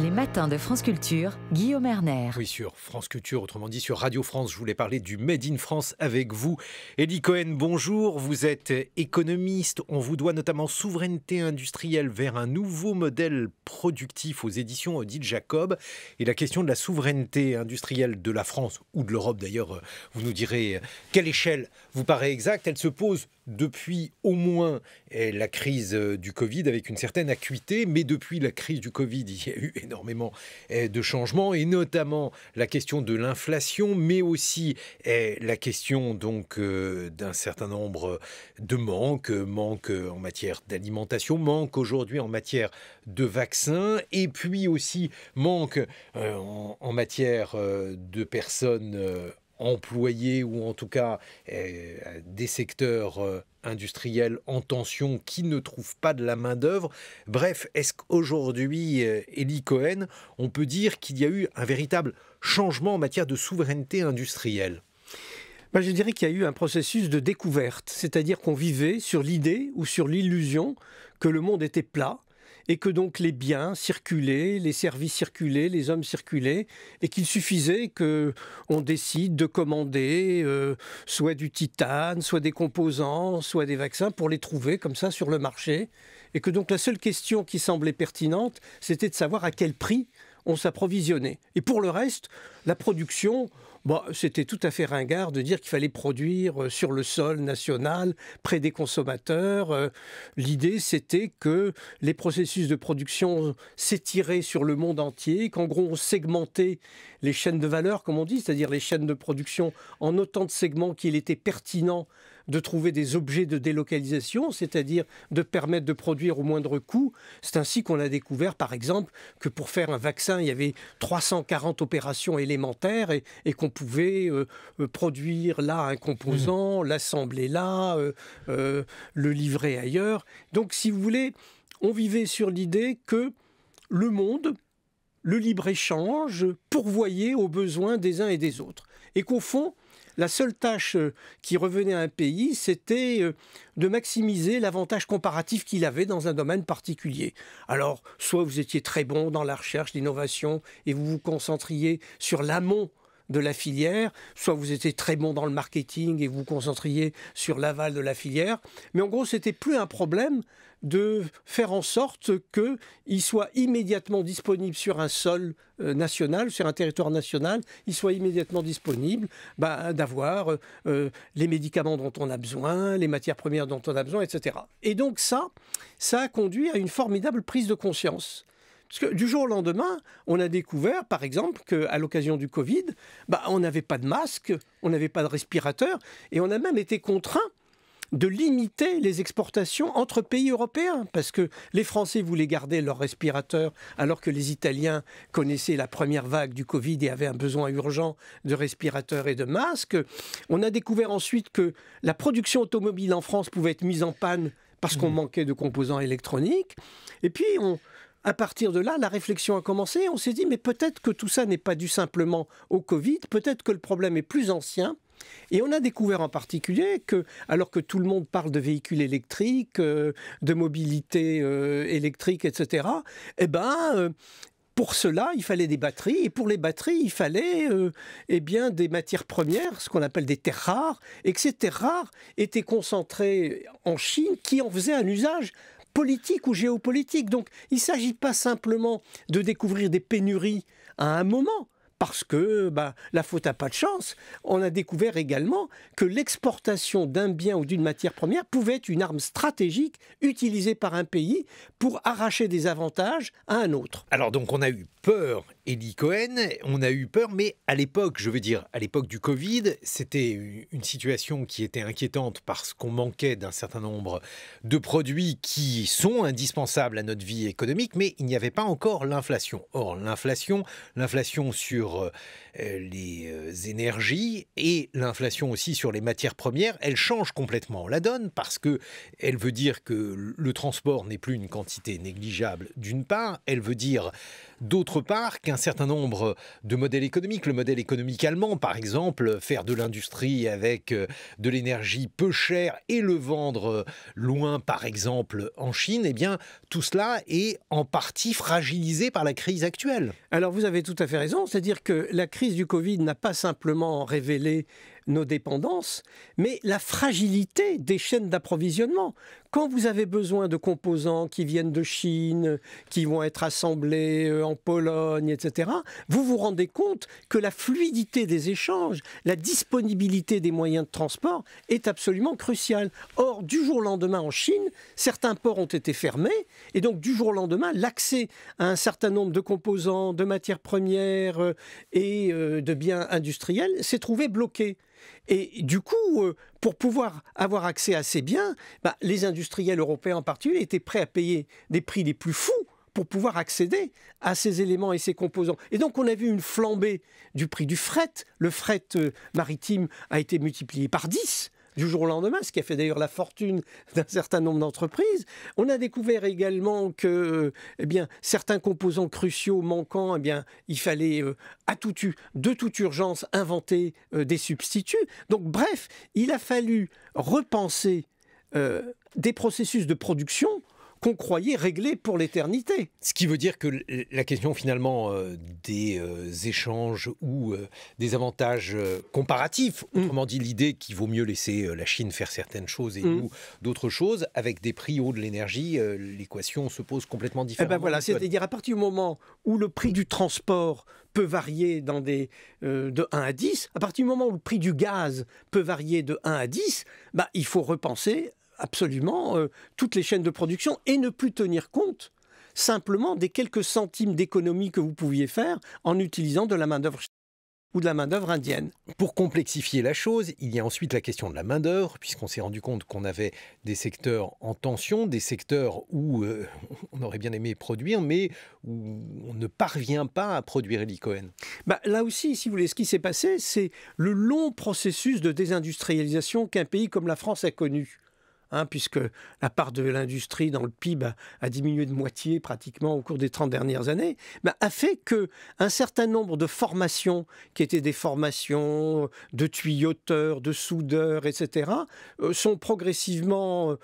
Les matins de France Culture, Guillaume Erner. Oui, sur France Culture, autrement dit sur Radio France, je voulais parler du Made in France avec vous. Elie Cohen, bonjour, vous êtes économiste. On vous doit notamment souveraineté industrielle vers un nouveau modèle productif aux éditions Odile Jacob. Et la question de la souveraineté industrielle de la France, ou de l'Europe d'ailleurs, vous nous direz quelle échelle vous paraît exacte. Elle se pose depuis au moins la crise du Covid avec une certaine acuité, mais depuis la crise du Covid, il y a eu énormément de changements, et notamment la question de l'inflation, mais aussi la question donc d'un certain nombre de manques en matière d'alimentation, manque aujourd'hui en matière de vaccins, et puis aussi manque en matière de personnes employés ou en tout cas des secteurs industriels en tension qui ne trouvent pas de la main-d'œuvre. Bref, est-ce qu'aujourd'hui, Elie Cohen, on peut dire qu'il y a eu un véritable changement en matière de souveraineté industrielle ? Je dirais qu'il y a eu un processus de découverte, c'est-à-dire qu'on vivait sur l'idée ou sur l'illusion que le monde était plat, et que donc les biens circulaient, les services circulaient, les hommes circulaient, et qu'il suffisait qu'on décide de commander soit du titane, soit des composants, soit des vaccins pour les trouver comme ça sur le marché, et que donc la seule question qui semblait pertinente, c'était de savoir à quel prix on s'approvisionnait. Et pour le reste, la production, c'était tout à fait ringard de dire qu'il fallait produire sur le sol national, près des consommateurs. L'idée, c'était que les processus de production s'étiraient sur le monde entier, qu'en gros, on segmentait les chaînes de valeur, comme on dit, c'est-à-dire les chaînes de production, en autant de segments qu'il était pertinent de trouver des objets de délocalisation, c'est-à-dire de permettre de produire au moindre coût. C'est ainsi qu'on a découvert, par exemple, que pour faire un vaccin, il y avait 340 opérations élémentaires et qu'on pouvait produire là un composant, l'assembler là, le livrer ailleurs. Donc, si vous voulez, on vivait sur l'idée que le monde, le libre-échange, pourvoyait aux besoins des uns et des autres. Et qu'au fond, la seule tâche qui revenait à un pays, c'était de maximiser l'avantage comparatif qu'il avait dans un domaine particulier. Alors, soit vous étiez très bon dans la recherche, l'innovation, et vous vous concentriez sur l'amont de la filière, soit vous étiez très bon dans le marketing et vous vous concentriez sur l'aval de la filière. Mais en gros, c'était plus un problème de faire en sorte qu'il soit immédiatement disponible sur un sol national, sur un territoire national, il soit immédiatement disponible d'avoir les médicaments dont on a besoin, les matières premières dont on a besoin, etc. Et donc ça a conduit à une formidable prise de conscience. Parce que du jour au lendemain, on a découvert, par exemple, qu'à l'occasion du Covid, on n'avait pas de masque, on n'avait pas de respirateur, et on a même été contraint de limiter les exportations entre pays européens, parce que les Français voulaient garder leurs respirateurs, alors que les Italiens connaissaient la première vague du Covid et avaient un besoin urgent de respirateurs et de masques. On a découvert ensuite que la production automobile en France pouvait être mise en panne parce qu'on manquait de composants électroniques. Et puis, à partir de là, la réflexion a commencé. On s'est dit, mais peut-être que tout ça n'est pas dû simplement au Covid, peut-être que le problème est plus ancien. Et on a découvert en particulier que, alors que tout le monde parle de véhicules électriques, de mobilité électrique, etc., pour cela, il fallait des batteries, et pour les batteries, il fallait des matières premières, ce qu'on appelle des terres rares, et que ces terres rares étaient concentrées en Chine, qui en faisait un usage politique ou géopolitique. Donc, il ne s'agit pas simplement de découvrir des pénuries à un moment, parce que la faute n'a pas de chance. On a découvert également que l'exportation d'un bien ou d'une matière première pouvait être une arme stratégique utilisée par un pays pour arracher des avantages à un autre. Alors donc on a eu peur, Elie Cohen, on a eu peur, mais à l'époque, à l'époque du Covid, c'était une situation qui était inquiétante parce qu'on manquait d'un certain nombre de produits qui sont indispensables à notre vie économique, mais il n'y avait pas encore l'inflation. Or, l'inflation sur les énergies et l'inflation aussi sur les matières premières, elle change complètement la donne parce que elle veut dire que le transport n'est plus une quantité négligeable d'une part, elle veut dire d'autre part qu'un certain nombre de modèles économiques, le modèle économique allemand par exemple, faire de l'industrie avec de l'énergie peu chère et le vendre loin par exemple en Chine, eh bien tout cela est en partie fragilisé par la crise actuelle. Alors vous avez tout à fait raison, c'est-à-dire que la crise du Covid n'a pas simplement révélé nos dépendances, mais la fragilité des chaînes d'approvisionnement. Quand vous avez besoin de composants qui viennent de Chine, qui vont être assemblés en Pologne, etc., vous vous rendez compte que la fluidité des échanges, la disponibilité des moyens de transport est absolument cruciale. Or, du jour au lendemain en Chine, certains ports ont été fermés, et donc du jour au lendemain, l'accès à un certain nombre de composants, de matières premières et de biens industriels s'est trouvé bloqué. Et du coup, pour pouvoir avoir accès à ces biens, les industriels européens en particulier étaient prêts à payer des prix les plus fous pour pouvoir accéder à ces éléments et ces composants. Et donc on a vu une flambée du prix du fret. Le fret maritime a été multiplié par 10 du jour au lendemain, ce qui a fait d'ailleurs la fortune d'un certain nombre d'entreprises. On a découvert également que certains composants cruciaux manquants, il fallait de toute urgence inventer des substituts. Donc bref, il a fallu repenser des processus de production qu'on croyait réglés pour l'éternité. Ce qui veut dire que la question finalement des échanges ou des avantages comparatifs, autrement dit l'idée qu'il vaut mieux laisser la Chine faire certaines choses et nous d'autres choses, avec des prix hauts de l'énergie, l'équation se pose complètement différemment. Voilà, c'est-à-dire à partir du moment où le prix du transport peut varier de 1 à 10, à partir du moment où le prix du gaz peut varier de 1 à 10, il faut repenser absolument toutes les chaînes de production et ne plus tenir compte simplement des quelques centimes d'économie que vous pouviez faire en utilisant de la main-d'œuvre ou de la main-d'œuvre indienne. Pour complexifier la chose, il y a ensuite la question de la main-d'œuvre, puisqu'on s'est rendu compte qu'on avait des secteurs en tension, des secteurs où on aurait bien aimé produire, mais où on ne parvient pas à produire, Élie Cohen. Là aussi, si vous voulez, ce qui s'est passé, c'est le long processus de désindustrialisation qu'un pays comme la France a connu. Puisque la part de l'industrie dans le PIB a diminué de moitié pratiquement au cours des 30 dernières années, a fait qu'un certain nombre de formations, qui étaient des formations de tuyauteurs, de soudeurs, etc., ont progressivement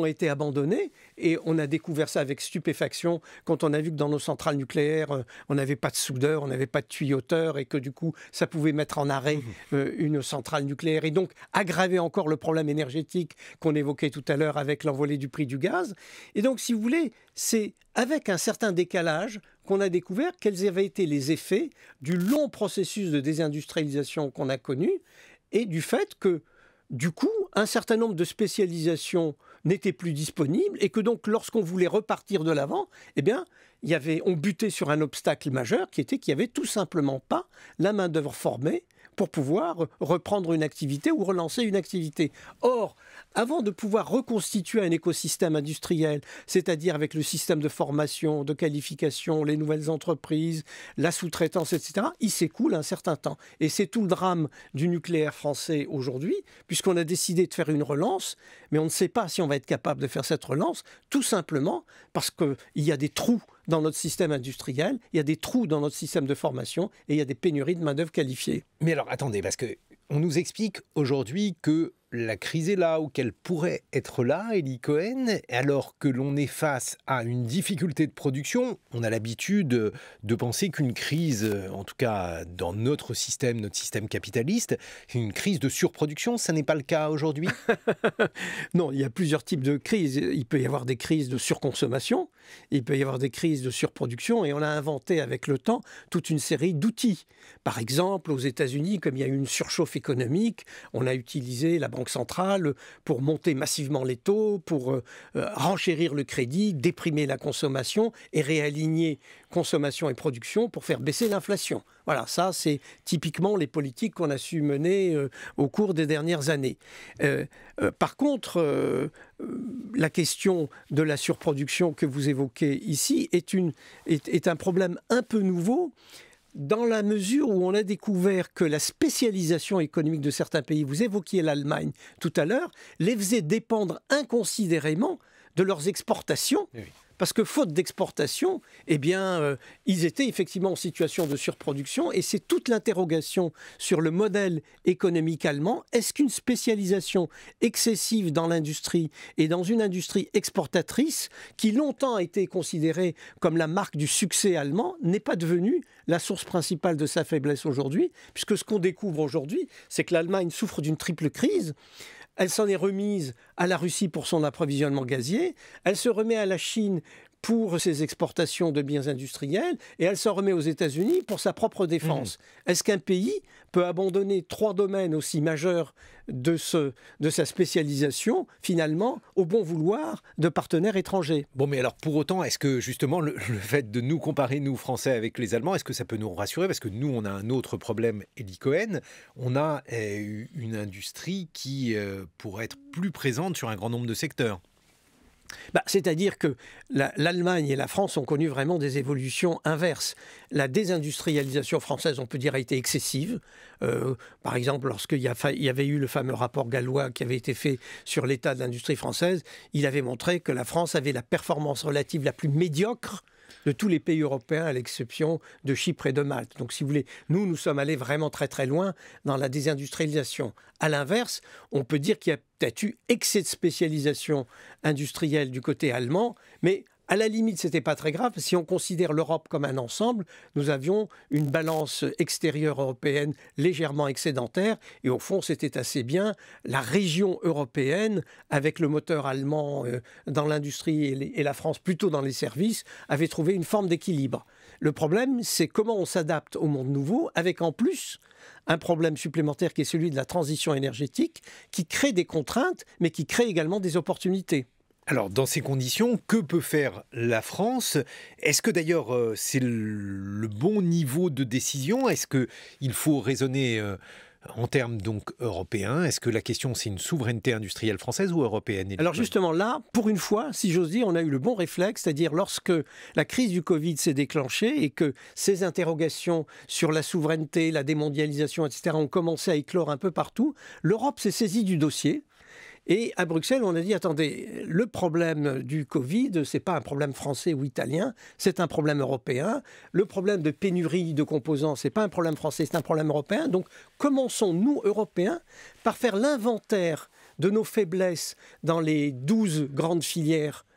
été abandonnées. Et on a découvert ça avec stupéfaction quand on a vu que dans nos centrales nucléaires, on n'avait pas de soudeurs, on n'avait pas de tuyauteurs, et que du coup, ça pouvait mettre en arrêt une centrale nucléaire, et donc aggraver encore le problème énergétique qu'on évoquait tout à l'heure avec l'envolée du prix du gaz. Et donc, si vous voulez, c'est avec un certain décalage qu'on a découvert quels avaient été les effets du long processus de désindustrialisation qu'on a connu et du fait que, du coup, un certain nombre de spécialisations n'étaient plus disponibles et que donc, lorsqu'on voulait repartir de l'avant, on butait sur un obstacle majeur qui était qu'il n'y avait tout simplement pas la main-d'œuvre formée pour pouvoir reprendre une activité ou relancer une activité. Or, avant de pouvoir reconstituer un écosystème industriel, c'est-à-dire avec le système de formation, de qualification, les nouvelles entreprises, la sous-traitance, etc., il s'écoule un certain temps. Et c'est tout le drame du nucléaire français aujourd'hui, puisqu'on a décidé de faire une relance, mais on ne sait pas si on va être capable de faire cette relance, tout simplement parce qu'il y a des trous dans notre système industriel, il y a des trous dans notre système de formation et il y a des pénuries de main-d'œuvre qualifiée. Mais alors, attendez, parce qu'on nous explique aujourd'hui que la crise est là ou qu'elle pourrait être là, Élie Cohen, alors que l'on est face à une difficulté de production. On a l'habitude de penser qu'une crise, en tout cas dans notre système capitaliste, c'est une crise de surproduction. Ça n'est pas le cas aujourd'hui? Non, il y a plusieurs types de crises. Il peut y avoir des crises de surconsommation, il peut y avoir des crises de surproduction, et on a inventé avec le temps toute une série d'outils. Par exemple, aux États-Unis, comme il y a eu une surchauffe économique, on a utilisé la Banque centrale pour monter massivement les taux, pour renchérir le crédit, déprimer la consommation et réaligner consommation et production pour faire baisser l'inflation. Voilà, ça c'est typiquement les politiques qu'on a su mener au cours des dernières années. Par contre, la question de la surproduction que vous évoquez ici est un problème un peu nouveau, dans la mesure où on a découvert que la spécialisation économique de certains pays, vous évoquiez l'Allemagne tout à l'heure, les faisait dépendre inconsidérément de leurs exportations. Oui. Parce que faute d'exportation, eh bien, ils étaient effectivement en situation de surproduction et c'est toute l'interrogation sur le modèle économique allemand. Est-ce qu'une spécialisation excessive dans l'industrie et dans une industrie exportatrice qui longtemps a été considérée comme la marque du succès allemand n'est pas devenue la source principale de sa faiblesse aujourd'hui? Puisque ce qu'on découvre aujourd'hui, c'est que l'Allemagne souffre d'une triple crise. Elle s'en est remise à la Russie pour son approvisionnement gazier, elle se remet à la Chine pour ses exportations de biens industriels et elle s'en remet aux États-Unis pour sa propre défense. Est-ce qu'un pays peut abandonner 3 domaines aussi majeurs de sa spécialisation, finalement, au bon vouloir de partenaires étrangers? Bon, mais alors pour autant, est-ce que justement le fait de nous comparer, nous Français, avec les Allemands, est-ce que ça peut nous rassurer? Parce que nous, on a un autre problème, Elie Cohen. On a une industrie qui pourrait être plus présente sur un grand nombre de secteurs. C'est-à-dire que l'Allemagne et la France ont connu vraiment des évolutions inverses. La désindustrialisation française, on peut dire, a été excessive. Par exemple, lorsqu'il y avait eu le fameux rapport gallois qui avait été fait sur l'état de l'industrie française, il avait montré que la France avait la performance relative la plus médiocre de tous les pays européens, à l'exception de Chypre et de Malte. Donc, si vous voulez, nous sommes allés vraiment très très loin dans la désindustrialisation. À l'inverse, on peut dire qu'il y a peut-être eu excès de spécialisation industrielle du côté allemand, mais à la limite, ce n'était pas très grave. Si on considère l'Europe comme un ensemble, nous avions une balance extérieure européenne légèrement excédentaire. Et au fond, c'était assez bien. La région européenne, avec le moteur allemand dans l'industrie et la France plutôt dans les services, avait trouvé une forme d'équilibre. Le problème, c'est comment on s'adapte au monde nouveau, avec en plus un problème supplémentaire qui est celui de la transition énergétique, qui crée des contraintes, mais qui crée également des opportunités. Alors, dans ces conditions, que peut faire la France? Est-ce que d'ailleurs c'est le bon niveau de décision? Est-ce qu'il faut raisonner en termes donc européens? Est-ce que la question c'est une souveraineté industrielle française ou européenne? Alors justement là, pour une fois, si j'ose dire, on a eu le bon réflexe, c'est-à-dire lorsque la crise du Covid s'est déclenchée et que ces interrogations sur la souveraineté, la démondialisation, etc. ont commencé à éclore un peu partout, l'Europe s'est saisie du dossier. Et à Bruxelles, on a dit, attendez, le problème du Covid, ce n'est pas un problème français ou italien, c'est un problème européen. Le problème de pénurie de composants, ce n'est pas un problème français, c'est un problème européen. Donc, commençons, nous, Européens, par faire l'inventaire de nos faiblesses dans les 12 grandes filières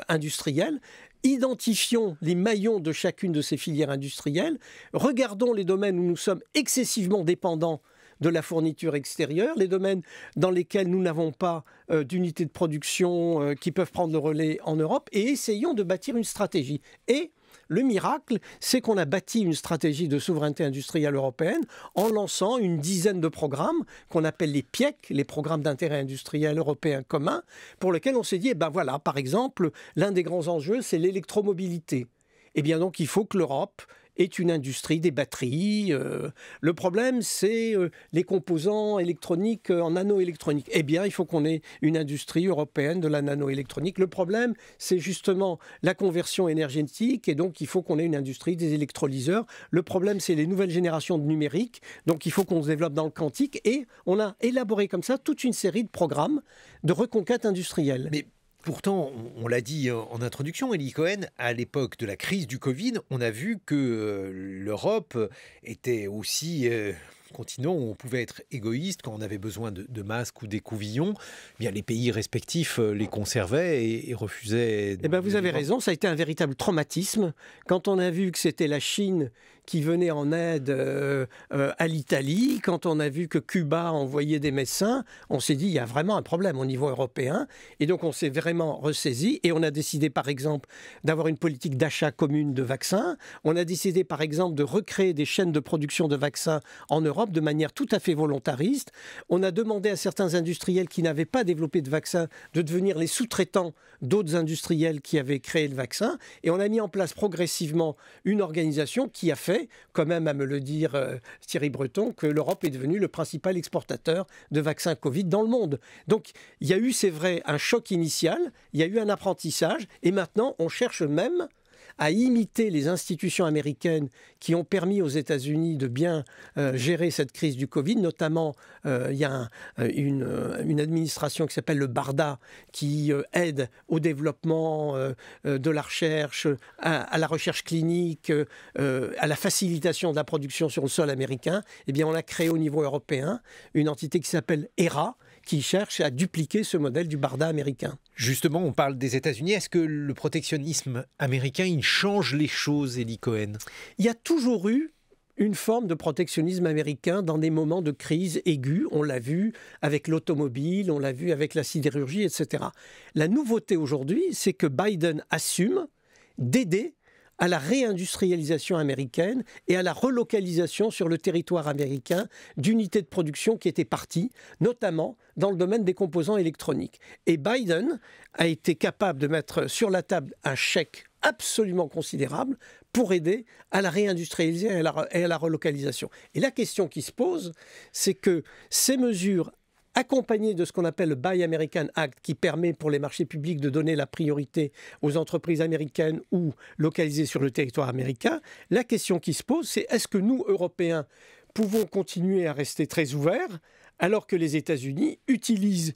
industrielles. Identifions les maillons de chacune de ces filières industrielles. Regardons les domaines où nous sommes excessivement dépendants de la fourniture extérieure, les domaines dans lesquels nous n'avons pas d'unités de production qui peuvent prendre le relais en Europe, et essayons de bâtir une stratégie. Et le miracle, c'est qu'on a bâti une stratégie de souveraineté industrielle européenne en lançant une dizaine de programmes qu'on appelle les PIEC, les programmes d'intérêt industriel européen commun, pour lesquels on s'est dit, voilà, par exemple, l'un des grands enjeux, c'est l'électromobilité. Eh bien donc, il faut que l'Europe est une industrie des batteries. Le problème, c'est les composants électroniques en nanoélectronique. Eh bien, il faut qu'on ait une industrie européenne de la nanoélectronique. Le problème, c'est justement la conversion énergétique et donc il faut qu'on ait une industrie des électrolyseurs. Le problème, c'est les nouvelles générations de numérique. Donc il faut qu'on se développe dans le quantique et on a élaboré comme ça toute une série de programmes de reconquête industrielle. Mais pourtant, on l'a dit en introduction, Elie Cohen, à l'époque de la crise du Covid, on a vu que l'Europe était aussi continent où on pouvait être égoïste quand on avait besoin de masques ou d'écouvillons. Bien, les pays respectifs les conservaient et refusaient. Vous avez raison, ça a été un véritable traumatisme. Quand on a vu que c'était la Chine qui venait en aide à l'Italie, quand on a vu que Cuba envoyait des médecins, on s'est dit il y a vraiment un problème au niveau européen. Et donc on s'est vraiment ressaisi et on a décidé par exemple d'avoir une politique d'achat commune de vaccins. On a décidé par exemple de recréer des chaînes de production de vaccins en Europe de manière tout à fait volontariste. On a demandé à certains industriels qui n'avaient pas développé de vaccin de devenir les sous-traitants d'autres industriels qui avaient créé le vaccin. Et on a mis en place progressivement une organisation qui a fait, quand même à me le dire Thierry Breton, que l'Europe est devenue le principal exportateur de vaccins Covid dans le monde. Donc il y a eu, c'est vrai, un choc initial, il y a eu un apprentissage et maintenant on cherche même à imiter les institutions américaines qui ont permis aux États-Unis de bien gérer cette crise du Covid. Notamment, il y a une administration qui s'appelle le BARDA qui aide au développement de la recherche, à la recherche clinique, à la facilitation de la production sur le sol américain. Eh bien, on a créé au niveau européen une entité qui s'appelle HERA, qui cherche à dupliquer ce modèle du BARDA américain. Justement, on parle des États-Unis. Est-ce que le protectionnisme américain, il change les choses, Eli Cohen? Il y a toujours eu une forme de protectionnisme américain dans des moments de crise aiguë. On l'a vu avec l'automobile, on l'a vu avec la sidérurgie, etc. La nouveauté aujourd'hui, c'est que Biden assume d'aider à la réindustrialisation américaine et à la relocalisation sur le territoire américain d'unités de production qui étaient parties, notamment dans le domaine des composants électroniques. Et Biden a été capable de mettre sur la table un chèque absolument considérable pour aider à la réindustrialisation et à la relocalisation. Et la question qui se pose, c'est que ces mesures accompagné de ce qu'on appelle le Buy American Act, qui permet pour les marchés publics de donner la priorité aux entreprises américaines ou localisées sur le territoire américain, la question qui se pose, c'est est-ce que nous, Européens, pouvons continuer à rester très ouverts alors que les États-Unis utilisent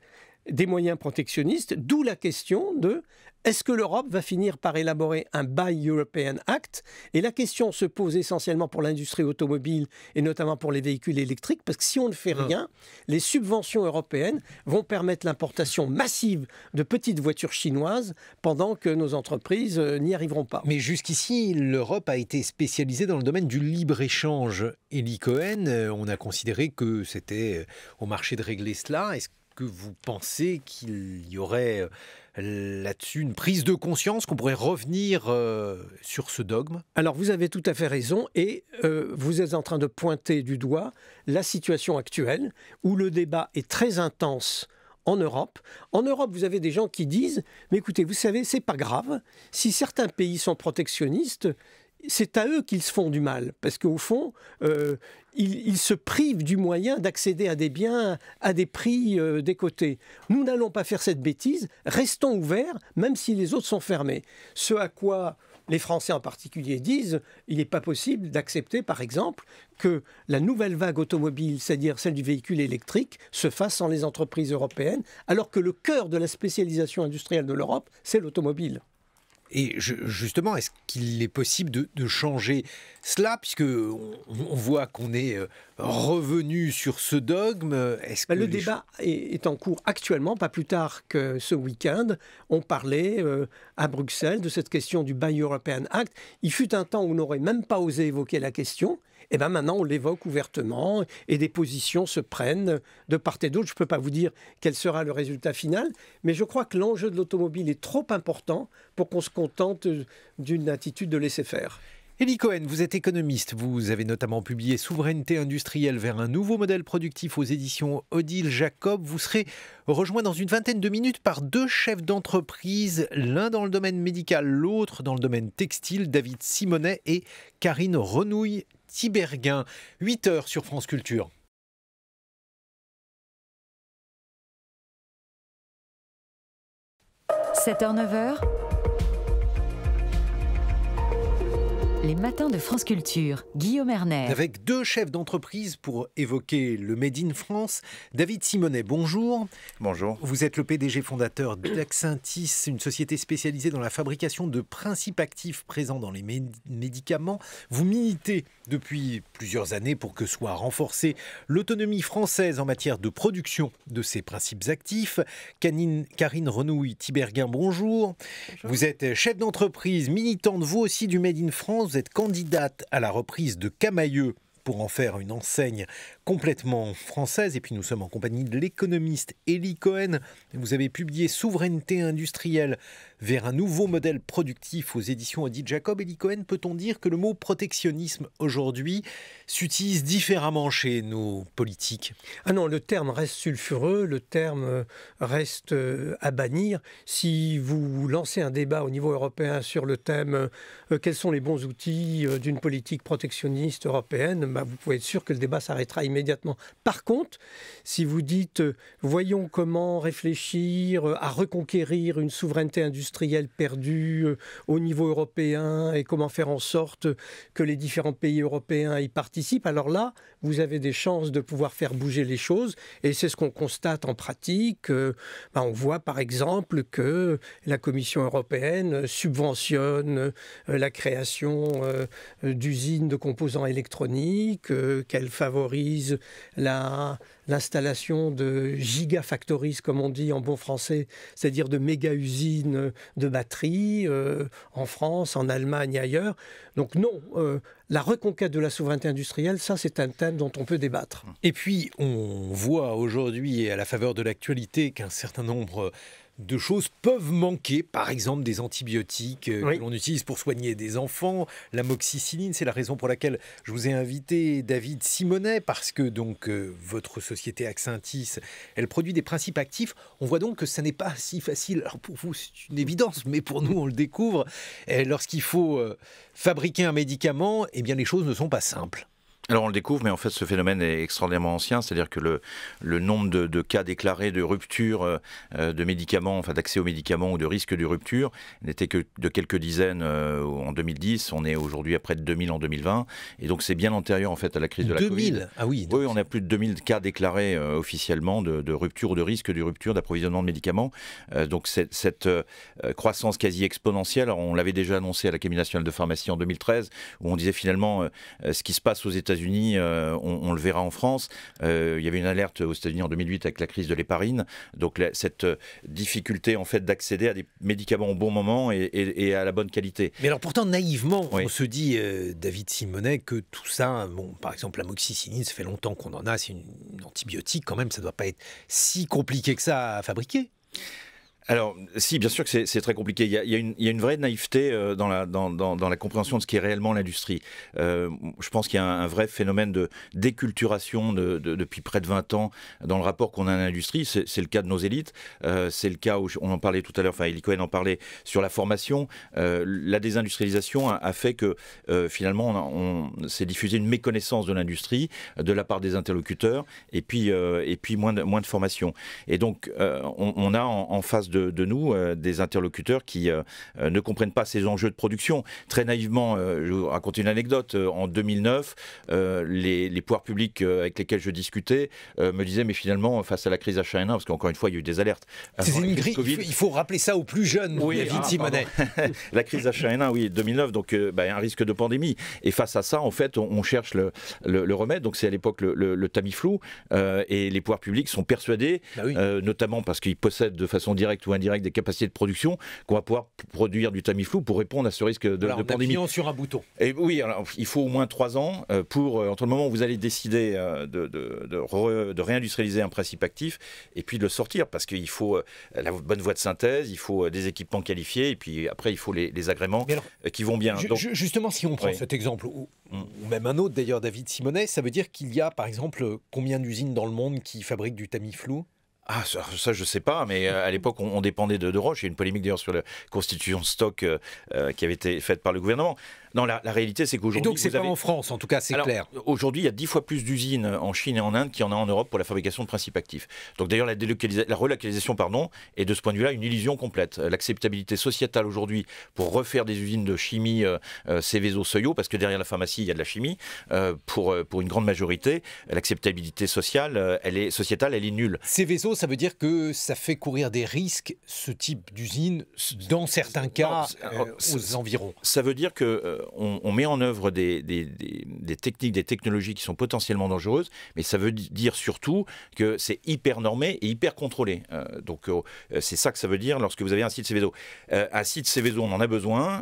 des moyens protectionnistes, d'où la question de est-ce que l'Europe va finir par élaborer un Buy European Act? Et la question se pose essentiellement pour l'industrie automobile et notamment pour les véhicules électriques, parce que si on ne fait rien, les subventions européennes vont permettre l'importation massive de petites voitures chinoises pendant que nos entreprises n'y arriveront pas. Mais jusqu'ici, l'Europe a été spécialisée dans le domaine du libre-échange. Eli Cohen, on a considéré que c'était au marché de régler cela. Est-ce que vous pensez qu'il y aurait là-dessus une prise de conscience, qu'on pourrait revenir sur ce dogme? Alors vous avez tout à fait raison et vous êtes en train de pointer du doigt la situation actuelle où le débat est très intense en Europe. En Europe, vous avez des gens qui disent « Mais écoutez, vous savez, c'est pas grave, si certains pays sont protectionnistes, c'est à eux qu'ils se font du mal, parce qu'au fond, ils se privent du moyen d'accéder à des biens à des prix décotés. Nous n'allons pas faire cette bêtise, restons ouverts, même si les autres sont fermés. » Ce à quoi les Français en particulier disent, il n'est pas possible d'accepter, par exemple, que la nouvelle vague automobile, c'est-à-dire celle du véhicule électrique, se fasse sans les entreprises européennes, alors que le cœur de la spécialisation industrielle de l'Europe, c'est l'automobile. Et justement, est-ce qu'il est possible de changer cela, puisque on voit qu'on est revenu sur ce dogme? Le débat est en cours actuellement, pas plus tard que ce week-end. On parlait à Bruxelles de cette question du Buy European Act. Il fut un temps où on n'aurait même pas osé évoquer la question. Et bien maintenant, on l'évoque ouvertement et des positions se prennent de part et d'autre. Je ne peux pas vous dire quel sera le résultat final, mais je crois que l'enjeu de l'automobile est trop important pour qu'on se contente d'une attitude de laisser-faire. Eli Cohen, vous êtes économiste. Vous avez notamment publié Souveraineté industrielle vers un nouveau modèle productif aux éditions Odile Jacob. Vous serez rejoint dans une vingtaine de minutes par deux chefs d'entreprise, l'un dans le domaine médical, l'autre dans le domaine textile, David Simonet et Karine Renouille-Tiberghien. 8h sur France Culture. 7h-9h, les matins de France Culture, Guillaume Erner. Avec deux chefs d'entreprise pour évoquer le Made in France. David Simonet, bonjour. Bonjour. Vous êtes le PDG fondateur d'Axentis, une société spécialisée dans la fabrication de principes actifs présents dans les médicaments. Vous militez depuis plusieurs années pour que soit renforcée l'autonomie française en matière de production de ces principes actifs. Karine Renouille-Tiberghien, bonjour. Vous êtes chef d'entreprise, militante vous aussi du Made in France. Vous êtes candidate à la reprise de Camaïeu pour en faire une enseigne complètement française. Et puis nous sommes en compagnie de l'économiste Eli Cohen. Vous avez publié Souveraineté industrielle vers un nouveau modèle productif aux éditions Odile Jacob. Eli Cohen, peut-on dire que le mot protectionnisme aujourd'hui s'utilise différemment chez nos politiques? Ah non, le terme reste sulfureux, le terme reste à bannir. Si vous lancez un débat au niveau européen sur le thème quels sont les bons outils d'une politique protectionniste européenne, vous pouvez être sûr que le débat s'arrêtera immédiatement. immédiatement. Par contre, si vous dites voyons comment réfléchir à reconquérir une souveraineté industrielle perdue au niveau européen et comment faire en sorte que les différents pays européens y participent, alors là, vous avez des chances de pouvoir faire bouger les choses et c'est ce qu'on constate en pratique. On voit par exemple que la Commission européenne subventionne la création d'usines de composants électroniques, qu'elle favorise l'installation de gigafactories, comme on dit en bon français, c'est-à-dire de méga-usines de batteries en France, en Allemagne et ailleurs. Donc non, la reconquête de la souveraineté industrielle, ça c'est un thème dont on peut débattre. Et puis on voit aujourd'hui, à la faveur de l'actualité, qu'un certain nombre de choses peuvent manquer, par exemple des antibiotiques que l'on utilise pour soigner des enfants, l'amoxicilline. C'est la raison pour laquelle je vous ai invité David Simonet, parce que donc votre société Axentis, elle produit des principes actifs. On voit donc que ça n'est pas si facile. Alors pour vous, c'est une évidence, mais pour nous, on le découvre. Et lorsqu'il faut fabriquer un médicament, eh bien les choses ne sont pas simples. Alors on le découvre, mais en fait ce phénomène est extraordinairement ancien, c'est-à-dire que le nombre de cas déclarés de rupture de médicaments, enfin d'accès aux médicaments ou de risque de rupture, n'était que de quelques dizaines en 2010, on est aujourd'hui à près de 2000 en 2020, et donc c'est bien antérieur en fait à la crise de la 2000 Covid. Ah oui. Oui, on a plus de 2000 cas déclarés officiellement de rupture ou de risque de rupture d'approvisionnement de médicaments. Donc cette croissance quasi exponentielle, on l'avait déjà annoncé à l'Académie nationale de pharmacie en 2013, où on disait finalement ce qui se passe aux États-Unis, on le verra en France. Il y avait une alerte aux États-Unis en 2008 avec la crise de l'héparine. Donc cette difficulté en fait d'accéder à des médicaments au bon moment et à la bonne qualité. Mais alors pourtant naïvement, on se dit, David Simonet, que tout ça, par exemple l'amoxicilline, ça fait longtemps qu'on en a, c'est une antibiotique quand même, ça ne doit pas être si compliqué que ça à fabriquer. Alors, si, bien sûr que c'est très compliqué. Il y a une vraie naïveté dans la compréhension de ce qu'est réellement l'industrie. Je pense qu'il y a un vrai phénomène de déculturation depuis près de 20 ans dans le rapport qu'on a à l'industrie. C'est le cas de nos élites. C'est le cas où, on en parlait tout à l'heure, enfin, Élie Cohen en parlait sur la formation. La désindustrialisation a fait que, finalement, on s'est diffusé une méconnaissance de l'industrie de la part des interlocuteurs et puis moins de formation. Et donc, on a en face de nous des interlocuteurs qui ne comprennent pas ces enjeux de production. Très naïvement, je vais vous raconter une anecdote. En 2009, les pouvoirs publics avec lesquels je discutais me disaient, mais finalement, face à la crise H1N1, parce qu'encore une fois, il y a eu des alertes. C'est une grille. Il faut rappeler ça aux plus jeunes, David Simonet. La crise H1N1, oui, 2009, donc un risque de pandémie. Et face à ça, en fait, on cherche le remède. Donc c'est à l'époque le Tamiflu. Et les pouvoirs publics sont persuadés, notamment parce qu'ils possèdent de façon directe ou indirecte des capacités de production, qu'on va pouvoir produire du Tamiflu pour répondre à ce risque de pandémie. En appuyant sur un bouton. Et oui, alors, il faut au moins 3 ans entre le moment où vous allez décider de réindustrialiser un principe actif et puis de le sortir, parce qu'il faut la bonne voie de synthèse, il faut des équipements qualifiés, et puis après il faut les agréments qui vont bien. Justement, si on prend cet exemple, ou même un autre d'ailleurs, David Simonet, ça veut dire qu'il y a par exemple combien d'usines dans le monde qui fabriquent du Tamiflu ? Ah, ça je sais pas, mais à l'époque on dépendait de Roche. Il y a une polémique d'ailleurs sur la constitution de stock qui avait été faite par le gouvernement. Non, la réalité c'est qu'aujourd'hui... Et donc c'est pas en France, en tout cas, c'est clair. Aujourd'hui, il y a 10 fois plus d'usines en Chine et en Inde qu'il y en a en Europe pour la fabrication de principes actifs. Donc d'ailleurs, la relocalisation est de ce point de vue-là une illusion complète. L'acceptabilité sociétale aujourd'hui pour refaire des usines de chimie Seveso, Soyo, parce que derrière la pharmacie, il y a de la chimie, pour une grande majorité, l'acceptabilité sociétale, elle est nulle. Seveso, ça veut dire que ça fait courir des risques, ce type d'usine, dans certains cas, aux environs. Ça veut dire que on met en œuvre des techniques, des technologies qui sont potentiellement dangereuses, mais ça veut dire surtout que c'est hyper normé et hyper contrôlé. Donc c'est ça que ça veut dire lorsque vous avez un site Seveso. Un site Seveso, on en a besoin.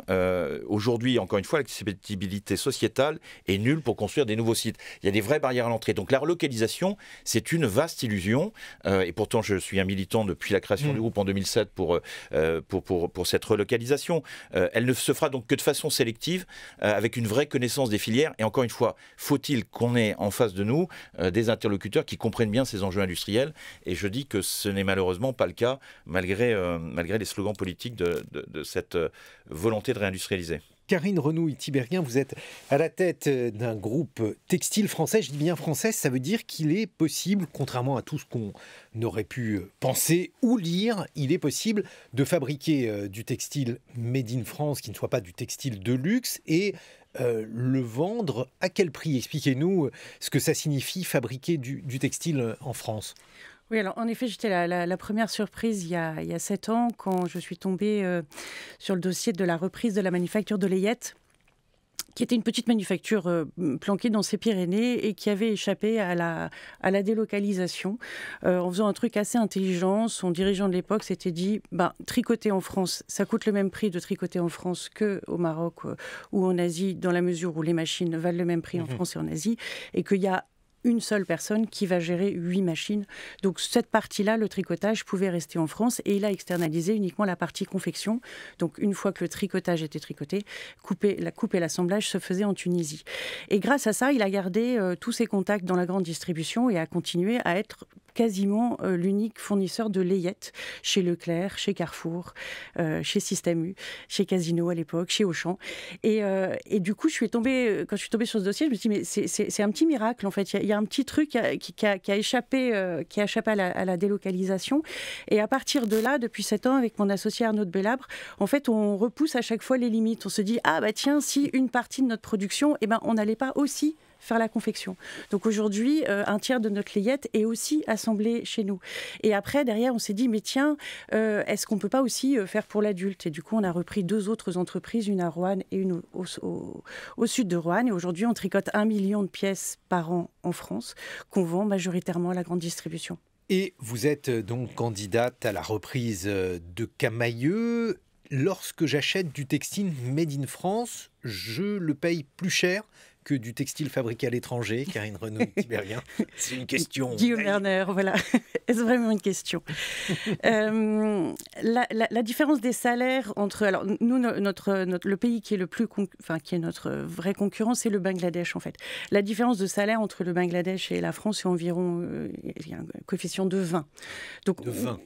Aujourd'hui, encore une fois, l'acceptabilité sociétale est nulle pour construire des nouveaux sites. Il y a des vraies barrières à l'entrée. Donc la relocalisation, c'est une vaste illusion. Et pourtant, je suis un militant depuis la création du groupe en 2007 pour cette relocalisation. Elle ne se fera donc que de façon sélective, avec une vraie connaissance des filières. Et encore une fois, faut-il qu'on ait en face de nous des interlocuteurs qui comprennent bien ces enjeux industriels. Et je dis que ce n'est malheureusement pas le cas, malgré les slogans politiques de cette volonté de réindustrialiser. Karine Renouille-Tiberghien, vous êtes à la tête d'un groupe textile français. Je dis bien français, ça veut dire qu'il est possible, contrairement à tout ce qu'on aurait pu penser ou lire, il est possible de fabriquer du textile made in France qui ne soit pas du textile de luxe et le vendre à quel prix? Expliquez-nous ce que ça signifie fabriquer du textile en France. Oui, alors en effet, j'étais la première surprise il y a 7 ans quand je suis tombée sur le dossier de la reprise de la manufacture de Layette, qui était une petite manufacture planquée dans ces Pyrénées et qui avait échappé à la délocalisation en faisant un truc assez intelligent. Son dirigeant de l'époque s'était dit tricoter en France, ça coûte le même prix de tricoter en France qu'au Maroc ou en Asie, dans la mesure où les machines valent le même prix en France et en Asie, et qu'il y a une seule personne qui va gérer 8 machines. Donc cette partie-là, le tricotage, pouvait rester en France et il a externalisé uniquement la partie confection. Donc une fois que le tricotage était tricoté, la coupe et l'assemblage se faisaient en Tunisie. Et grâce à ça, il a gardé tous ses contacts dans la grande distribution et a continué à être quasiment l'unique fournisseur de layette chez Leclerc, chez Carrefour, chez Système U, chez Casino à l'époque, chez Auchan. Et du coup, quand je suis tombée sur ce dossier, je me suis dit, mais c'est un petit miracle en fait. Il y a un petit truc qui a échappé à la délocalisation. Et à partir de là, depuis 7 ans, avec mon associé Arnaud de Bellabre, en fait, on repousse à chaque fois les limites. On se dit, tiens, si une partie de notre production, on n'allait pas aussi faire la confection. Donc aujourd'hui, un tiers de notre layette est aussi assemblé chez nous. Et après, derrière, on s'est dit, mais tiens, est-ce qu'on ne peut pas aussi faire pour l'adulte? Et du coup, on a repris 2 autres entreprises, une à Roanne et une au sud de Roanne. Et aujourd'hui, on tricote 1 million de pièces par an en France, qu'on vend majoritairement à la grande distribution. Et vous êtes donc candidate à la reprise de Camaïeu. Lorsque j'achète du textile made in France, je le paye plus cher que du textile fabriqué à l'étranger, Karine Renouille-Tiberghien? C'est une question. Guillaume Werner, voilà. C'est vraiment une question. La différence des salaires entre... Alors, nous, le pays qui est qui est notre vrai concurrent, c'est le Bangladesh, en fait. La différence de salaire entre le Bangladesh et la France, c'est environ... il y a un coefficient de 20. Donc, de 20.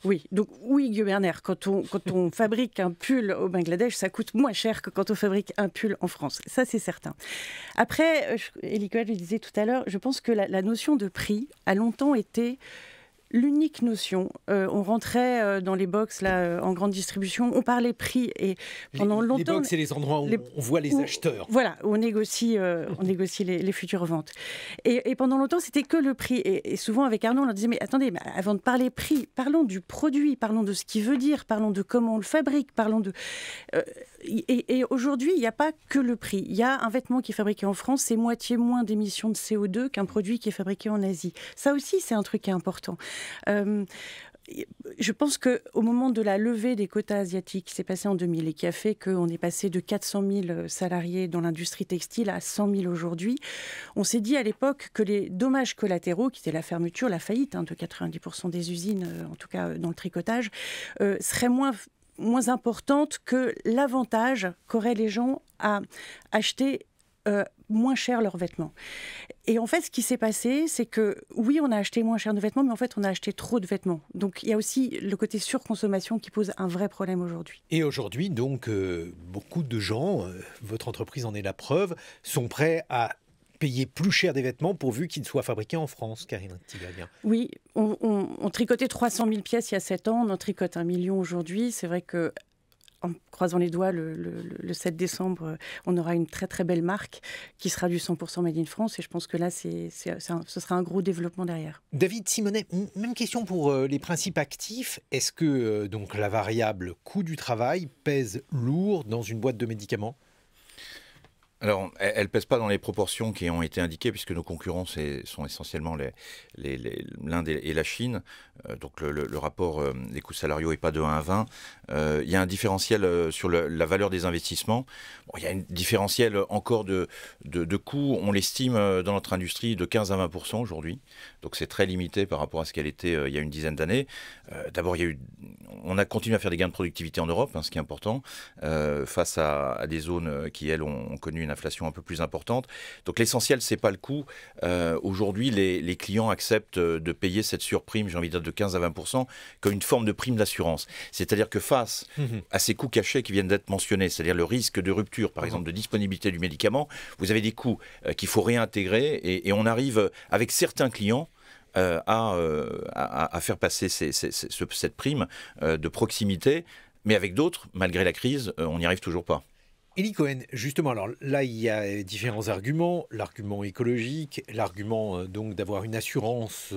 Oui. Donc, oui, Guillaume Werner, quand on fabrique un pull au Bangladesh, ça coûte moins cher que quand on fabrique un pull en France. Ça, c'est certain. Après, Elie Cohen le disait tout à l'heure, je pense que la notion de prix a longtemps été l'unique notion. On rentrait dans les box là, en grande distribution, on parlait prix et pendant longtemps... Les box, c'est les endroits où on voit les acheteurs. Voilà, où on négocie les futures ventes. Et pendant longtemps, c'était que le prix. Et souvent, avec Arnaud, on leur disait, mais attendez, avant de parler prix, parlons du produit, parlons de ce qu'il veut dire, parlons de comment on le fabrique, parlons de... Et aujourd'hui, il n'y a pas que le prix. Il y a un vêtement qui est fabriqué en France, c'est moitié moins d'émissions de CO2 qu'un produit qui est fabriqué en Asie. Ça aussi, c'est un truc qui est important. Je pense qu'au moment de la levée des quotas asiatiques qui s'est passé en 2000 et qui a fait qu'on est passé de 400 000 salariés dans l'industrie textile à 100 000 aujourd'hui, on s'est dit à l'époque que les dommages collatéraux, qui étaient la fermeture, la faillite de 90% des usines, en tout cas dans le tricotage, seraient moins importantes que l'avantage qu'auraient les gens à acheter moins cher leurs vêtements. Et en fait, ce qui s'est passé, c'est que oui, on a acheté moins cher de vêtements, mais en fait, on a acheté trop de vêtements. Donc, il y a aussi le côté surconsommation qui pose un vrai problème aujourd'hui. Et aujourd'hui, donc, beaucoup de gens, votre entreprise en est la preuve, sont prêts à payer plus cher des vêtements pourvu qu'ils soient fabriqués en France, Karine Tiberghien. Oui, on tricotait 300 000 pièces il y a 7 ans, on en tricote 1 million aujourd'hui. C'est vrai que en croisant les doigts, le 7 décembre, on aura une très très belle marque qui sera du 100% Made in France et je pense que là, ce sera un gros développement derrière. David Simonet, même question pour les principes actifs. Est-ce que donc la variable coût du travail pèse lourd dans une boîte de médicaments ? Alors, elle ne pèse pas dans les proportions qui ont été indiquées, puisque nos concurrents sont essentiellement l'Inde et la Chine. Donc, le rapport des coûts salariaux n'est pas de 1 à 20. Il y a un différentiel sur la valeur des investissements. Bon, il y a un différentiel encore de coûts. On l'estime dans notre industrie de 15 à 20% aujourd'hui. Donc, c'est très limité par rapport à ce qu'elle était il y a une dizaine d'années. D'abord, on a continué à faire des gains de productivité en Europe, ce qui est important, face à des zones qui, elles, ont connu une inflation un peu plus importante. Donc l'essentiel, c'est pas le coût. Aujourd'hui, les clients acceptent de payer cette surprime, j'ai envie de dire de 15 à 20%, comme une forme de prime d'assurance. C'est-à-dire que face à ces coûts cachés qui viennent d'être mentionnés, c'est-à-dire le risque de rupture, par exemple, de disponibilité du médicament, vous avez des coûts qu'il faut réintégrer et on arrive avec certains clients à faire passer cette prime de proximité, mais avec d'autres, malgré la crise, on n'y arrive toujours pas. Élie Cohen, justement, alors là, il y a différents arguments. L'argument écologique, l'argument donc d'avoir une assurance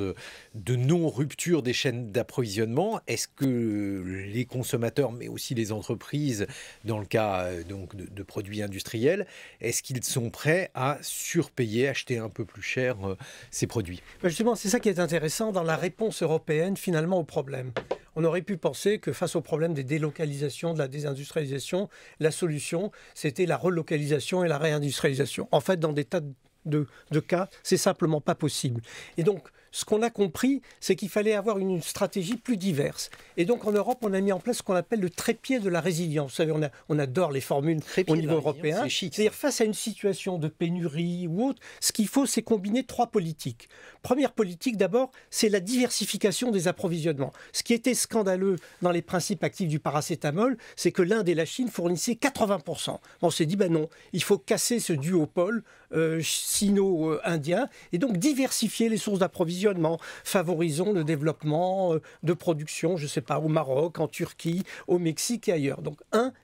de non-rupture des chaînes d'approvisionnement. Est-ce que les consommateurs, mais aussi les entreprises, dans le cas donc de produits industriels, est-ce qu'ils sont prêts à surpayer, acheter un peu plus cher ces produits ? Justement, c'est ça qui est intéressant dans la réponse européenne finalement au problème. On aurait pu penser que face au problème des délocalisations, de la désindustrialisation, la solution, c'était la relocalisation et la réindustrialisation. En fait, dans des tas de cas, c'est simplement pas possible. Et donc, ce qu'on a compris, c'est qu'il fallait avoir une stratégie plus diverse. Et donc, en Europe, on a mis en place ce qu'on appelle le trépied de la résilience. Vous savez, on adore les formules au niveau européen. C'est-à-dire, face à une situation de pénurie ou autre, ce qu'il faut, c'est combiner 3 politiques. Première politique, d'abord, c'est la diversification des approvisionnements. Ce qui était scandaleux dans les principes actifs du paracétamol, c'est que l'Inde et la Chine fournissaient 80%. On s'est dit, non, il faut casser ce duopole sino-indien et donc diversifier les sources d'approvisionnement. Favorisons le développement de production, je ne sais pas, au Maroc, en Turquie, au Mexique et ailleurs. Donc,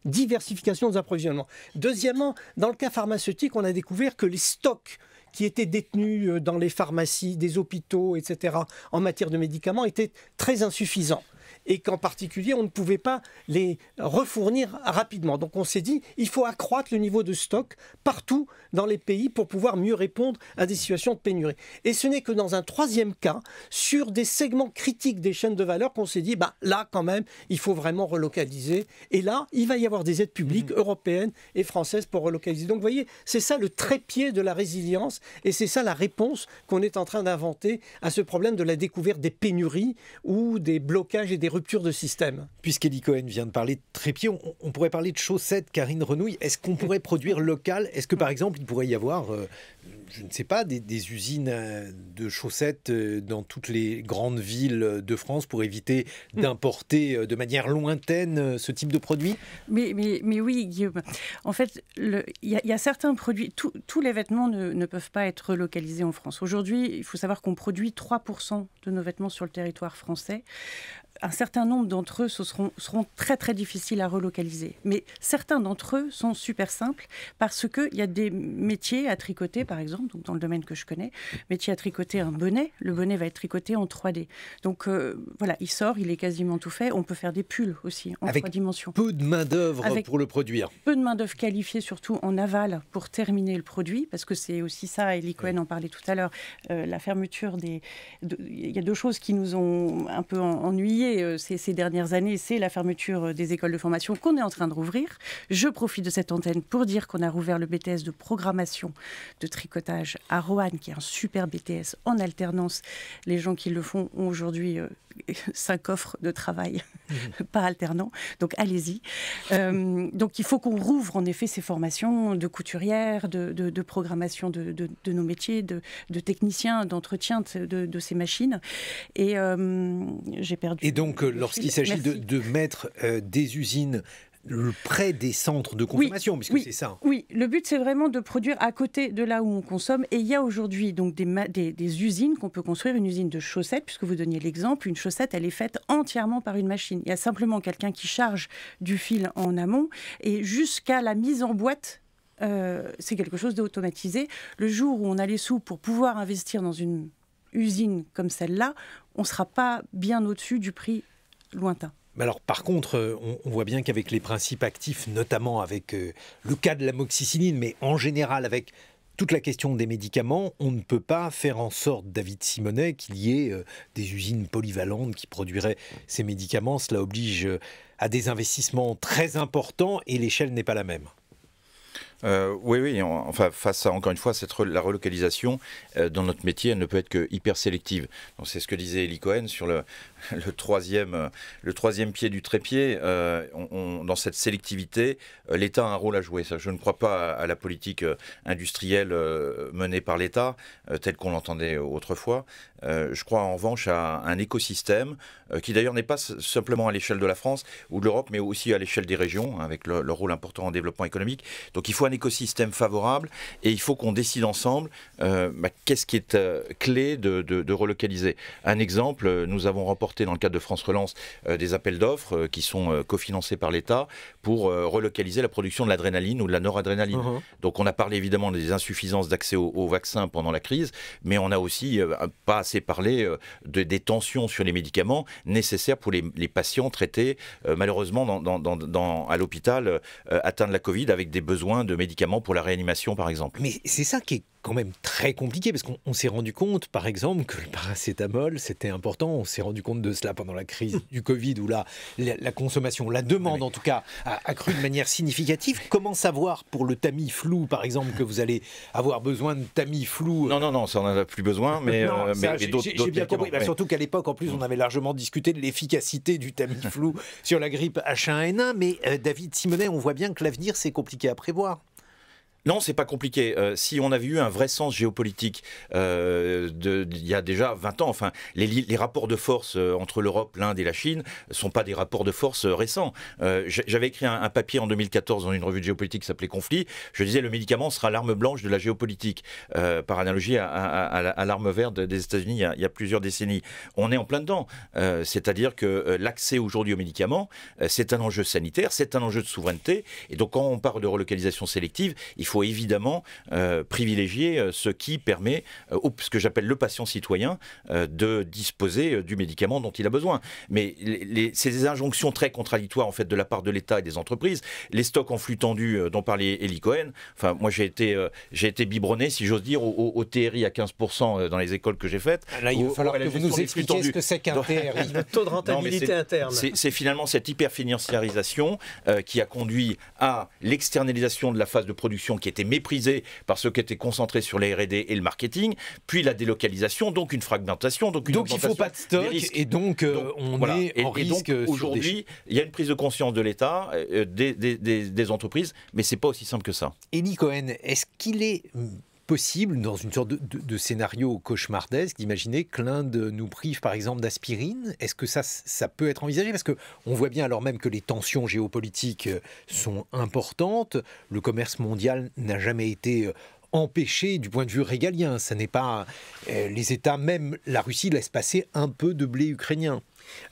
diversification des approvisionnements. Deuxièmement, dans le cas pharmaceutique, on a découvert que les stocks qui étaient détenus dans les pharmacies, des hôpitaux, etc., en matière de médicaments, étaient très insuffisants. Et qu'en particulier, on ne pouvait pas les refournir rapidement. Donc on s'est dit, il faut accroître le niveau de stock partout dans les pays pour pouvoir mieux répondre à des situations de pénurie. Et ce n'est que dans un 3e cas, sur des segments critiques des chaînes de valeur, qu'on s'est dit, là quand même, il faut vraiment relocaliser. Et là, il va y avoir des aides publiques européennes et françaises pour relocaliser. Donc vous voyez, c'est ça le trépied de la résilience et c'est ça la réponse qu'on est en train d'inventer à ce problème de la découverte des pénuries ou des blocages et des rupture de système. Puisqu'Élie Cohen vient de parler de trépied, on pourrait parler de chaussettes, Karine Renouille. Est-ce qu'on pourrait produire local ? Est-ce que par exemple, il pourrait y avoir, je ne sais pas, des usines de chaussettes dans toutes les grandes villes de France pour éviter d'importer de manière lointaine ce type de produit ? Mais oui, Guillaume. En fait, il y a certains produits, tous les vêtements ne peuvent pas être localisés en France. Aujourd'hui, il faut savoir qu'on produit 3% de nos vêtements sur le territoire français. Un certain nombre d'entre eux seront très très difficiles à relocaliser. Mais certains d'entre eux sont super simples parce qu'il y a des métiers à tricoter, par exemple, donc dans le domaine que je connais, métier à tricoter un bonnet, le bonnet va être tricoté en 3D. Donc voilà, il sort, il est quasiment tout fait. On peut faire des pulls aussi en 3 dimensions. Peu de main-d'œuvre pour le produire. Peu de main-d'œuvre qualifiée, surtout en aval, pour terminer le produit, parce que c'est aussi ça, Élie Cohen en parlait tout à l'heure, la fermeture il y a 2 choses qui nous ont un peu ennuyés ces dernières années, c'est la fermeture des écoles de formation qu'on est en train de rouvrir. Je profite de cette antenne pour dire qu'on a rouvert le BTS de programmation de tricotage à Roanne, qui est un super BTS en alternance. Les gens qui le font ont aujourd'hui 5 offres de travail par alternant, donc allez-y. Donc il faut qu'on rouvre en effet ces formations de couturières, de programmation de nos métiers, de techniciens, d'entretien de ces machines. Et j'ai perdu. Et donc lorsqu'il s'agit de mettre des usines près des centres de consommation, puisque c'est ça. Oui, le but c'est vraiment de produire à côté de là où on consomme. Et il y a aujourd'hui donc des usines qu'on peut construire, une usine de chaussettes, puisque vous donniez l'exemple, une chaussette elle est faite entièrement par une machine. Il y a simplement quelqu'un qui charge du fil en amont et jusqu'à la mise en boîte. C'est quelque chose d'automatisé. Le jour où on a les sous pour pouvoir investir dans une usine comme celle-là, on ne sera pas bien au-dessus du prix lointain. Alors, par contre, on voit bien qu'avec les principes actifs, notamment avec le cas de l'amoxicilline, mais en général avec toute la question des médicaments, on ne peut pas faire en sorte, David Simonet, qu'il y ait des usines polyvalentes qui produiraient ces médicaments. Cela oblige à des investissements très importants et l'échelle n'est pas la même. Oui, enfin, face à, encore une fois, la relocalisation, dans notre métier, elle ne peut être que hyper sélective. Donc, c'est ce que disait Élie Cohen sur le troisième pied du trépied. Dans cette sélectivité, l'État a un rôle à jouer. Ça, je ne crois pas à la politique industrielle menée par l'État, telle qu'on l'entendait autrefois. Je crois en revanche à un écosystème qui d'ailleurs n'est pas simplement à l'échelle de la France ou de l'Europe, mais aussi à l'échelle des régions, avec leur rôle important en développement économique. Donc il faut un écosystème favorable et il faut qu'on décide ensemble qu'est-ce qui est clé de relocaliser. Un exemple, nous avons remporté dans le cadre de France Relance des appels d'offres qui sont cofinancés par l'État pour relocaliser la production de l'adrénaline ou de la noradrénaline. Donc on a parlé évidemment des insuffisances d'accès aux vaccins pendant la crise, mais on a aussi pas assez parlé des tensions sur les médicaments nécessaires pour les patients traités malheureusement à l'hôpital atteints de la Covid avec des besoins de médicaments pour la réanimation par exemple. Mais c'est ça qui est quand même très compliqué parce qu'on s'est rendu compte, par exemple, que le paracétamol, c'était important. On s'est rendu compte de cela pendant la crise du Covid où la consommation, la demande en tout cas, a cru de manière significative. Comment savoir pour le Tamiflu, par exemple, que vous allez avoir besoin de Tamiflu? Non, ça on n'en a plus besoin, mais d'autres. J'ai bien compris. Surtout qu'à l'époque, en plus, on avait largement discuté de l'efficacité du Tamiflu sur la grippe H1N1. Mais David Simonet, on voit bien que l'avenir, c'est compliqué à prévoir. Non, c'est pas compliqué. Si on avait eu un vrai sens géopolitique il y a déjà 20 ans, enfin, les rapports de force entre l'Europe, l'Inde et la Chine ne sont pas des rapports de force récents. J'avais écrit un papier en 2014 dans une revue de géopolitique qui s'appelait Conflit. Je disais le médicament sera l'arme blanche de la géopolitique, par analogie à l'arme verte des États-Unis il y a plusieurs décennies. On est en plein dedans. C'est-à-dire que l'accès aujourd'hui aux médicaments, c'est un enjeu sanitaire, c'est un enjeu de souveraineté. Et donc quand on parle de relocalisation sélective, il faut évidemment privilégier ce qui permet ce que j'appelle le patient citoyen de disposer du médicament dont il a besoin. Mais c'est des injonctions très contradictoires en fait de la part de l'État et des entreprises. Les stocks en flux tendu dont parlait Elie Cohen, enfin moi j'ai été biberonné, si j'ose dire, au TRI à 15% dans les écoles que j'ai faites. Là, il va falloir que vous nous expliquiez ce que c'est qu'un TRI. Le taux de rentabilité interne. C'est finalement cette hyperfinanciarisation qui a conduit à l'externalisation de la phase de production qui était méprisée par ceux qui étaient concentrés sur les R&D et le marketing, puis la délocalisation, donc une fragmentation, donc une augmentation. Donc il ne faut pas de stock, et donc on est en risque. Aujourd'hui, il y a une prise de conscience de l'État, des entreprises, mais c'est pas aussi simple que ça. Elie Cohen, est-ce qu'il est possible, dans une sorte de scénario cauchemardesque, d'imaginer que l'Inde nous prive par exemple d'aspirine? Est-ce que ça peut être envisagé? Parce qu'on voit bien, alors même que les tensions géopolitiques sont importantes, le commerce mondial n'a jamais été empêché du point de vue régalien. Ça n'est pas les États, même la Russie laisse passer un peu de blé ukrainien.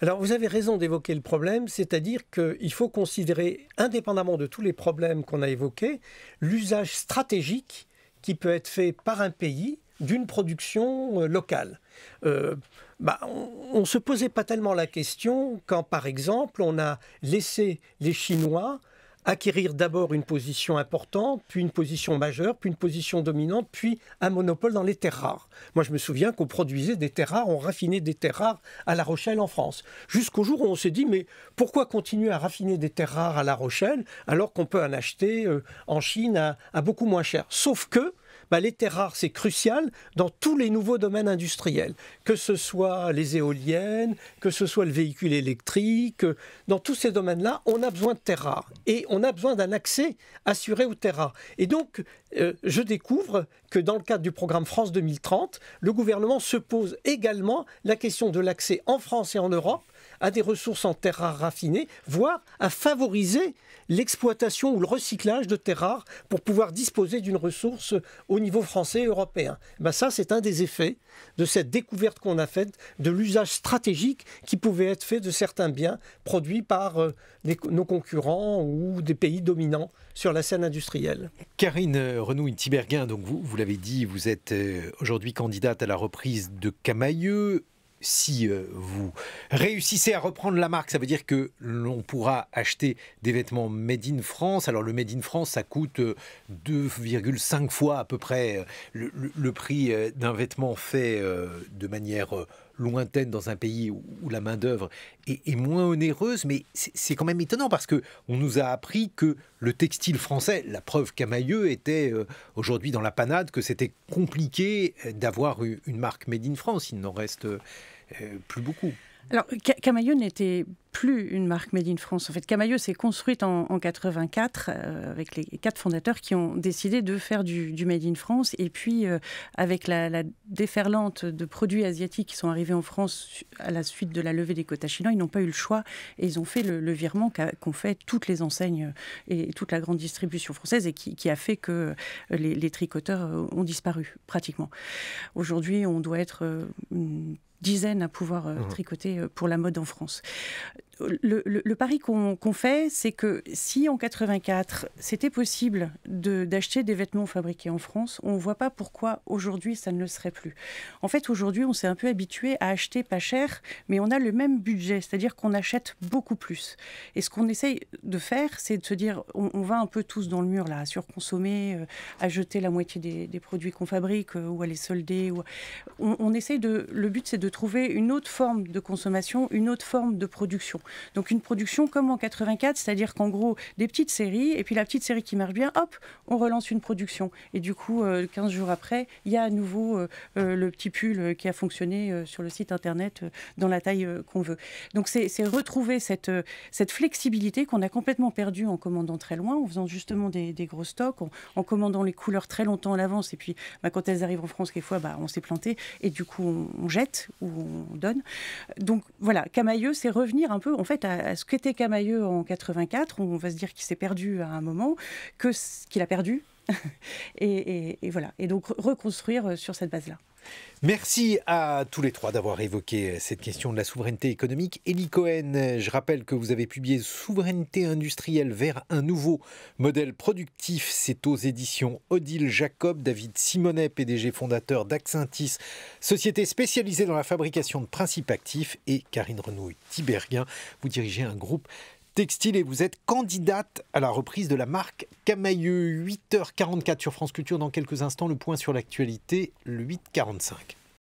Alors vous avez raison d'évoquer le problème, c'est-à-dire qu'il faut considérer, indépendamment de tous les problèmes qu'on a évoqués, l'usage stratégique qui peut être fait par un pays d'une production locale. On ne se posait pas tellement la question quand, par exemple, on a laissé les Chinois acquérir d'abord une position importante, puis une position majeure, puis une position dominante, puis un monopole dans les terres rares. Moi, je me souviens qu'on produisait des terres rares, on raffinait des terres rares à La Rochelle en France. Jusqu'au jour où on s'est dit, mais pourquoi continuer à raffiner des terres rares à La Rochelle alors qu'on peut en acheter en Chine à beaucoup moins cher? Sauf que les terres rares, c'est crucial dans tous les nouveaux domaines industriels, que ce soit les éoliennes, que ce soit le véhicule électrique. Dans tous ces domaines-là, on a besoin de terres rares et on a besoin d'un accès assuré aux terres rares. Et donc, je découvre que dans le cadre du programme France 2030, le gouvernement se pose également la question de l'accès en France et en Europe à des ressources en terres rares raffinées, voire à favoriser l'exploitation ou le recyclage de terres rares pour pouvoir disposer d'une ressource au niveau français et européen. Ça, c'est un des effets de cette découverte qu'on a faite de l'usage stratégique qui pouvait être fait de certains biens produits par nos concurrents ou des pays dominants sur la scène industrielle. Karine Renouille-Tiberghien, donc vous l'avez dit, vous êtes aujourd'hui candidate à la reprise de Camaïeu. Si vous réussissez à reprendre la marque, ça veut dire que l'on pourra acheter des vêtements Made in France. Alors le Made in France, ça coûte 2,5 fois à peu près le prix d'un vêtement fait de manière lointaine dans un pays où la main-d'œuvre est moins onéreuse. Mais c'est quand même étonnant parce qu'on nous a appris que le textile français, la preuve Camaïeu était aujourd'hui dans la panade, que c'était compliqué d'avoir une marque Made in France. Il n'en reste plus beaucoup. Alors, Camaïeu n'était plus une marque Made in France. En fait, Camaïeu s'est construite en 84 avec les 4 fondateurs qui ont décidé de faire du Made in France. Et puis, avec la déferlante de produits asiatiques qui sont arrivés en France à la suite de la levée des quotas chinois, ils n'ont pas eu le choix et ils ont fait le virement qu'ont fait toutes les enseignes et toute la grande distribution française et qui a fait que les tricoteurs ont disparu pratiquement. Aujourd'hui, on doit être une dizaine à pouvoir tricoter pour la mode en France. Le pari qu'on fait, c'est que si en 84, c'était possible d'acheter des vêtements fabriqués en France, on ne voit pas pourquoi aujourd'hui ça ne le serait plus. En fait, aujourd'hui, on s'est un peu habitué à acheter pas cher, mais on a le même budget, c'est-à-dire qu'on achète beaucoup plus. Et ce qu'on essaye de faire, c'est de se dire, on va un peu tous dans le mur, là, à surconsommer, à jeter la moitié des produits qu'on fabrique ou à les solder. Le but, c'est de trouver une autre forme de consommation, une autre forme de production. Donc une production comme en 84, c'est-à-dire qu'en gros, des petites séries, et puis la petite série qui marche bien, hop, on relance une production. Et du coup, 15 jours après, il y a à nouveau le petit pull qui a fonctionné sur le site internet dans la taille qu'on veut. Donc c'est retrouver cette flexibilité qu'on a complètement perdue en commandant très loin, en faisant justement des gros stocks, en commandant les couleurs très longtemps à l'avance, et puis quand elles arrivent en France, quelquefois, on s'est planté, et du coup, on jette ou on donne. Donc voilà, Camaïeu, c'est revenir un peu en fait à ce qu'était Camaïeu en 84. On va se dire qu'il s'est perdu à un moment, qu'il a perdu. et voilà. Et donc reconstruire sur cette base-là. Merci à tous les 3 d'avoir évoqué cette question de la souveraineté économique. Élie Cohen, je rappelle que vous avez publié Souveraineté industrielle vers un nouveau modèle productif. C'est aux éditions Odile Jacob. David Simonet, PDG fondateur d'Axintis, société spécialisée dans la fabrication de principes actifs, et Karine Renouille-Tiberghien, vous dirigez un groupe textile et vous êtes candidate à la reprise de la marque Camaïeu. 8h44 sur France Culture. Dans quelques instants, le point sur l'actualité, le 8h45.